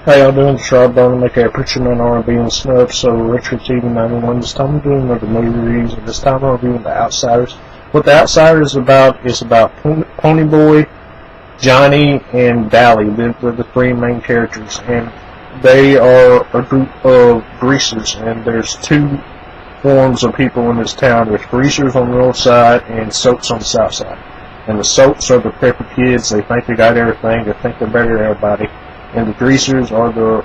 How y'all doing? It's Rob Burnham, aka Preacher Man R&B and Snub. So Retro TV 91. This time I'm doing another movie reviews, and this time I'm reviewing The Outsiders. What The Outsiders is about Ponyboy, Johnny, and Dally. They're the three main characters, and they are a group of greasers. And there's two forms of people in this town. There's greasers on the north side and soaps on the south side. And the soaps are the preppy kids. They think they got everything. They think they're better than everybody. And the greasers are the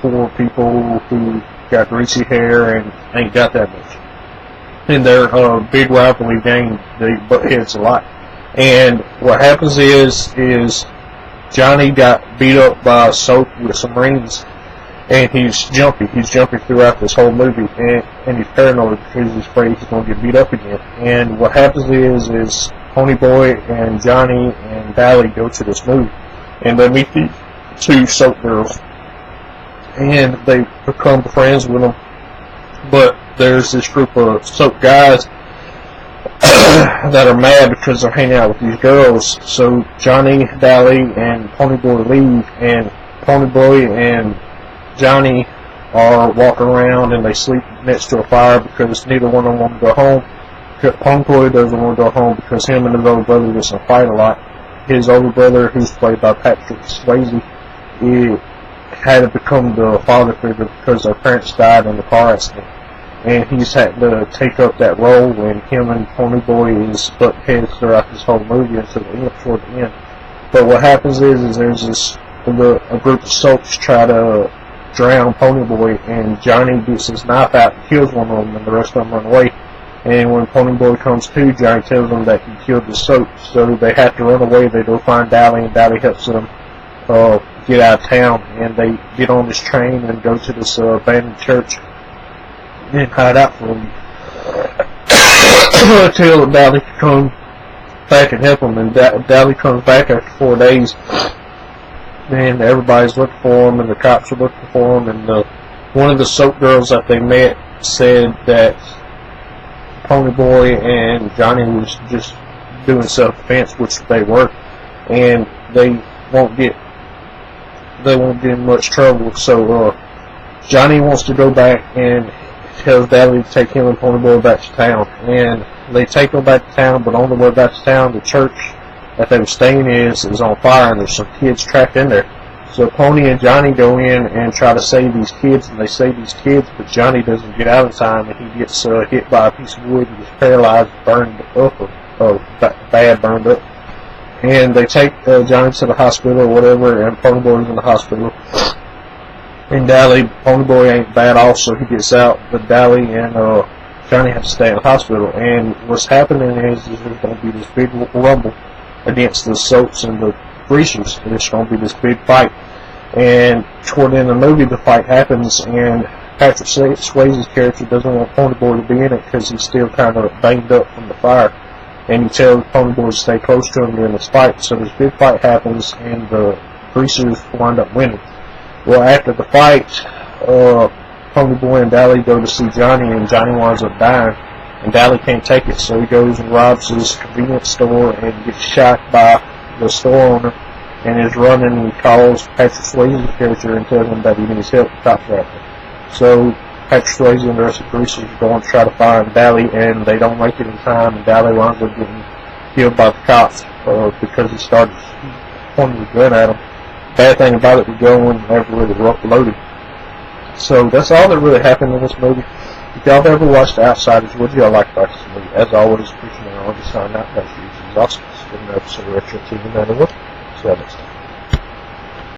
poor people who got greasy hair and ain't got that much. And they're a big rivalry gang. They butt heads a lot. And what happens is Johnny got beat up by a soap with some rings, and he's jumpy. He's jumpy throughout this whole movie, and he's paranoid because he's afraid he's going to get beat up again. And what happens is Ponyboy and Johnny and Dally go to this movie, and they meet these two soap girls, and they become friends with them. But there's this group of soap guys that are mad because they're hanging out with these girls. So Johnny, Dally, and Ponyboy leave, and Ponyboy and Johnny are walking around, and they sleep next to a fire because neither one of them want to go home. Ponyboy doesn't want to go home because him and his older brother gets in a fight a lot. His older brother, who's played by Patrick Swayze, he had to become the father figure because their parents died in the car accident, and he's had to take up that role. And him and Ponyboy is butt heads throughout this whole movie until the end, toward the end. But what happens is there's a group of soaps try to drown Ponyboy, and Johnny gets his knife out and kills one of them, and the rest of them run away. And when Ponyboy comes to, Johnny tells them that he killed the soap, so they have to run away. They go find Dally, and Dally helps them get out of town, and they get on this train and go to this abandoned church and hide out for them until Dally can come back and help them. And Dally comes back after 4 days, and everybody's looking for him, and the cops are looking for him. And one of the soap girls that they met said that Ponyboy and Johnny was just doing self-defense, which they were, and they won't get in much trouble. So Johnny wants to go back and tells Dally to take him and Ponyboy back to town, and they take them back to town. But on the way back to town, the church that they were staying in is on fire, and there's some kids trapped in there. So Pony and Johnny go in and try to save these kids, and they save these kids, but Johnny doesn't get out in time, and he gets hit by a piece of wood and gets paralyzed, burned up, bad burned up. And they take Johnny to the hospital or whatever, and Ponyboy's in the hospital. And Ponyboy ain't bad off, so he gets out, but Dally and Johnny have to stay in the hospital. And what's happening is there's going to be this big rumble against the soaps and the greasers, and it's going to be this big fight. And toward the end of the movie, the fight happens, and Patrick Swayze's character doesn't want Ponyboy to be in it because he's still kind of banged up from the fire. And he tells Ponyboy to stay close to him during this fight. So this big fight happens, and the greasers wind up winning. Well, after the fight, Ponyboy and Dally go to see Johnny, and Johnny winds up dying, and Dally can't take it, so he goes and robs his convenience store and gets shot by the store owner, and is running, and he calls Patrick Swayze's character and tells him that he needs help. The cops are after him. So Patrick Swayze and the rest of the greasers go and try to find Dally, and they don't make it in time, and Dally winds up getting killed by the cops because he started pointing the gun at him. Bad thing about it, the gun wasn't ever really loaded. So that's all that really happened in this movie. If y'all have ever watched The Outsiders, what do y'all like about this movie? As always, Preacher Man, I'll just sign out. That's usually awesome. It's been an episode of Retro TV 91. See y'all next time.